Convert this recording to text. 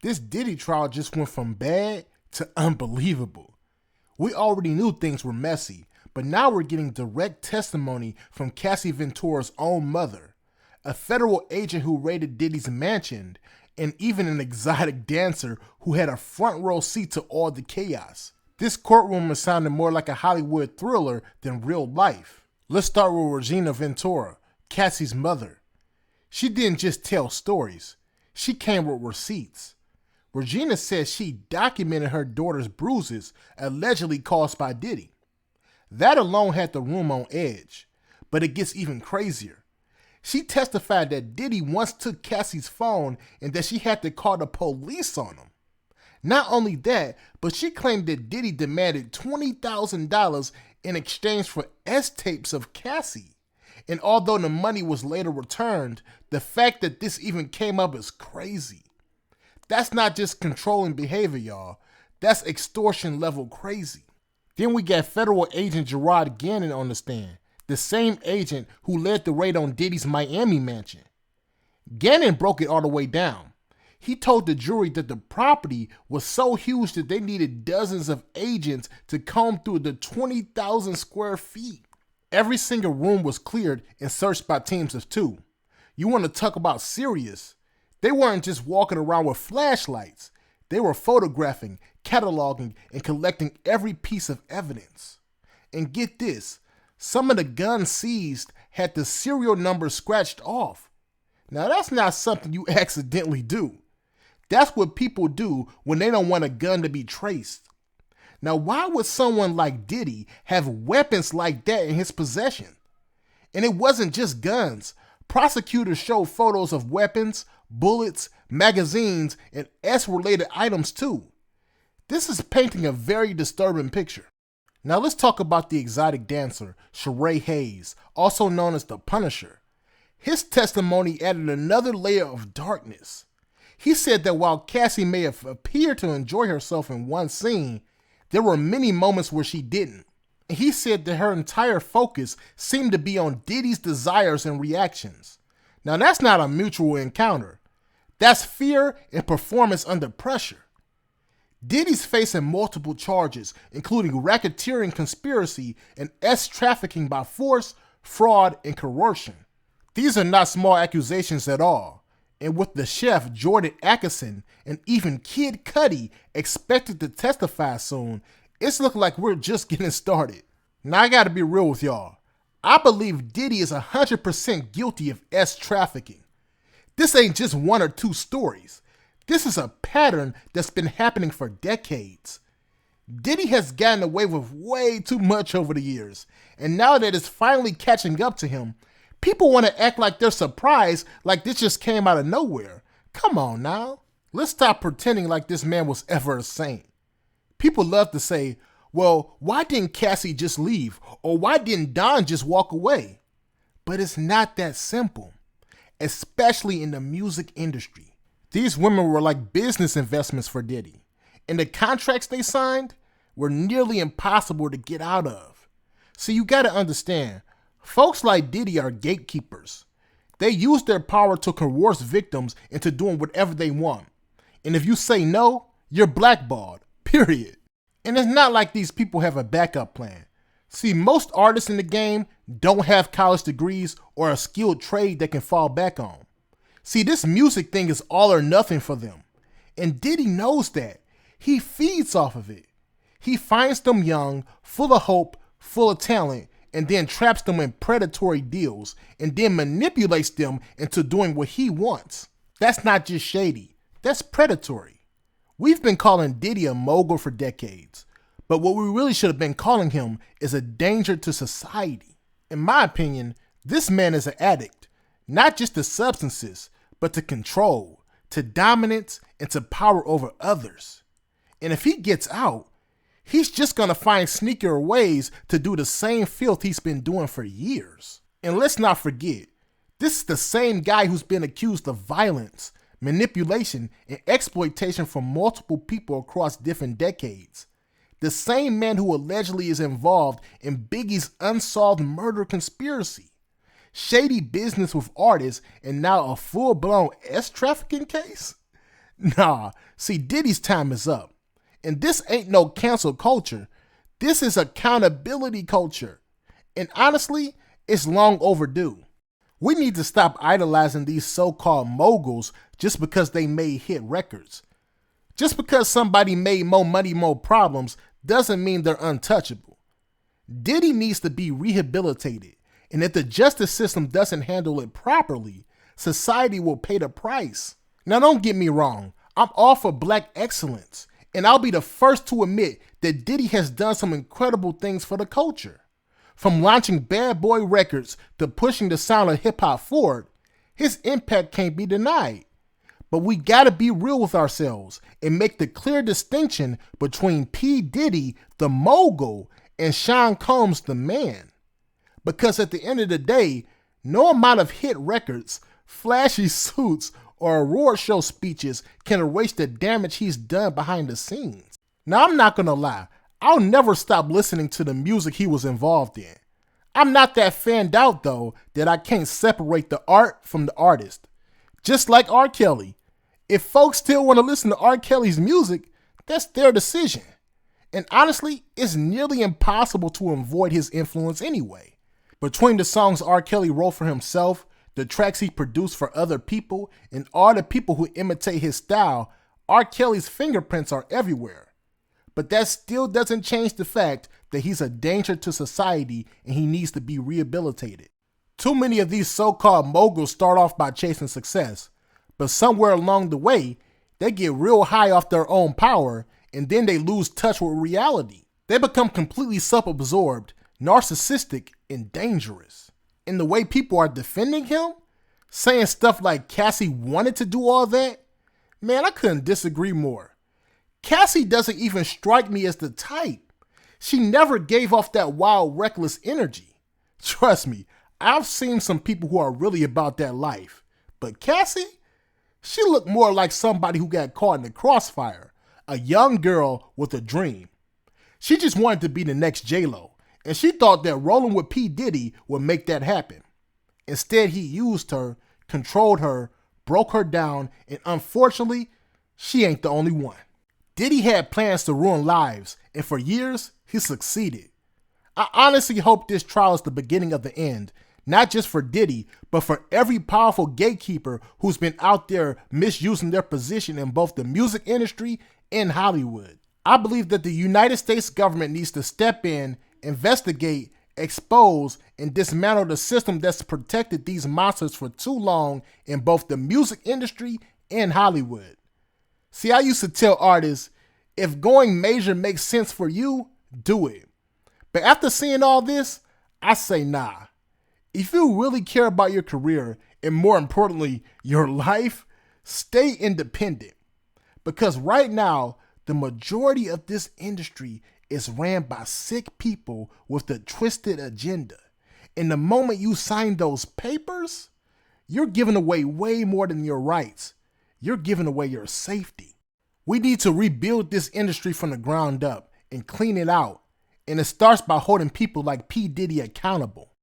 This Diddy trial just went from bad to unbelievable. We already knew things were messy, but now we're getting direct testimony from Cassie Ventura's own mother, a federal agent who raided Diddy's mansion, and even an exotic dancer who had a front row seat to all the chaos. This courtroom is sounding more like a Hollywood thriller than real life. Let's start with Regina Ventura, Cassie's mother. She didn't just tell stories, she came with receipts. Regina says she documented her daughter's bruises allegedly caused by Diddy. That alone had the room on edge, but it gets even crazier. She testified that Diddy once took Cassie's phone and that she had to call the police on him. Not only that, but she claimed that Diddy demanded $20,000 in exchange for S-tapes of Cassie. And although the money was later returned, the fact that this even came up is crazy. That's not just controlling behavior, y'all. That's extortion level crazy. Then we got federal agent Gerard Gannon on the stand, the same agent who led the raid on Diddy's Miami mansion. Gannon broke it all the way down. He told the jury that the property was so huge that they needed dozens of agents to comb through the 20,000 square feet. Every single room was cleared and searched by teams of 2. You want to talk about serious? They weren't just walking around with flashlights. They were photographing, cataloging, and collecting every piece of evidence. And get this, some of the guns seized had the serial number scratched off. Now that's not something you accidentally do. That's what people do when they don't want a gun to be traced. Now why would someone like Diddy have weapons like that in his possession? And it wasn't just guns. Prosecutors showed photos of weapons, bullets, magazines, and S-related items too. This is painting a very disturbing picture. Now let's talk about the exotic dancer, Sheree Hayes, also known as the Punisher. His testimony added another layer of darkness. He said that while Cassie may have appeared to enjoy herself in one scene, there were many moments where she didn't. And he said that her entire focus seemed to be on Diddy's desires and reactions. Now that's not a mutual encounter. That's fear and performance under pressure. Diddy's facing multiple charges, including racketeering conspiracy and S-trafficking by force, fraud, and coercion. These are not small accusations at all. And with the chef Jordan Atkinson and even Kid Cudi expected to testify soon, it's looking like we're just getting started. Now I gotta be real with y'all. I believe Diddy is 100% guilty of S-trafficking. This ain't just one or two stories. This is a pattern that's been happening for decades. Diddy has gotten away with way too much over the years, and now that it's finally catching up to him, people want to act like they're surprised like this just came out of nowhere. Come on now. Let's stop pretending like this man was ever a saint. People love to say, well, why didn't Cassie just leave? Or why didn't Don just walk away? But it's not that simple, especially in the music industry. These women were like business investments for Diddy, and the contracts they signed were nearly impossible to get out of. So you gotta understand, folks like Diddy are gatekeepers. They use their power to coerce victims into doing whatever they want. And if you say no, you're blackballed, period. And it's not like these people have a backup plan. See, most artists in the game don't have college degrees or a skilled trade they can fall back on. See, this music thing is all or nothing for them. And Diddy knows that. He feeds off of it. He finds them young, full of hope, full of talent, and then traps them in predatory deals, and then manipulates them into doing what he wants. That's not just shady, that's predatory. We've been calling Diddy a mogul for decades, but what we really should have been calling him is a danger to society. In my opinion, this man is an addict, not just to substances, but to control, to dominance, and to power over others. And if he gets out, he's just gonna find sneakier ways to do the same filth he's been doing for years. And let's not forget, this is the same guy who's been accused of violence, manipulation, and exploitation from multiple people across different decades. The same man who allegedly is involved in Biggie's unsolved murder conspiracy, shady business with artists, and now a full-blown S-trafficking case? Nah, see, Diddy's time is up. And this ain't no cancel culture. This is accountability culture. And honestly, it's long overdue. We need to stop idolizing these so-called moguls just because they made hit records. Just because somebody made more money, more problems, doesn't mean they're untouchable. Diddy needs to be rehabilitated, and if the justice system doesn't handle it properly, society will pay the price. Now don't get me wrong, I'm all for black excellence, and I'll be the first to admit that Diddy has done some incredible things for the culture. From launching Bad Boy Records to pushing the sound of hip-hop forward, his impact can't be denied. But we gotta be real with ourselves and make the clear distinction between P. Diddy, the mogul, and Sean Combs, the man. Because at the end of the day, no amount of hit records, flashy suits, or award show speeches can erase the damage he's done behind the scenes. Now, I'm not gonna lie, I'll never stop listening to the music he was involved in. I'm not that fanned out though that I can't separate the art from the artist. Just like R. Kelly. If folks still want to listen to R. Kelly's music, that's their decision. And honestly, it's nearly impossible to avoid his influence anyway. Between the songs R. Kelly wrote for himself, the tracks he produced for other people, and all the people who imitate his style, R. Kelly's fingerprints are everywhere. But that still doesn't change the fact that he's a danger to society and he needs to be rehabilitated. Too many of these so-called moguls start off by chasing success, but somewhere along the way, they get real high off their own power and then they lose touch with reality. They become completely self-absorbed, narcissistic, and dangerous. And the way people are defending him, saying stuff like Cassie wanted to do all that, man, I couldn't disagree more. Cassie doesn't even strike me as the type. She never gave off that wild, reckless energy. Trust me, I've seen some people who are really about that life. But Cassie? She looked more like somebody who got caught in the crossfire, a young girl with a dream. She just wanted to be the next J-Lo, and she thought that rolling with P. Diddy would make that happen. Instead, he used her, controlled her, broke her down, and unfortunately, she ain't the only one. Diddy had plans to ruin lives, and for years, he succeeded. I honestly hope this trial is the beginning of the end, not just for Diddy, but for every powerful gatekeeper who's been out there misusing their position in both the music industry and Hollywood. I believe that the United States government needs to step in, investigate, expose, and dismantle the system that's protected these monsters for too long in both the music industry and Hollywood. See, I used to tell artists, if going major makes sense for you, do it. But after seeing all this, I say nah. If you really care about your career, and more importantly, your life, stay independent. Because right now, the majority of this industry is ran by sick people with a twisted agenda. And the moment you sign those papers, you're giving away way more than your rights. You're giving away your safety. We need to rebuild this industry from the ground up and clean it out. And it starts by holding people like P. Diddy accountable.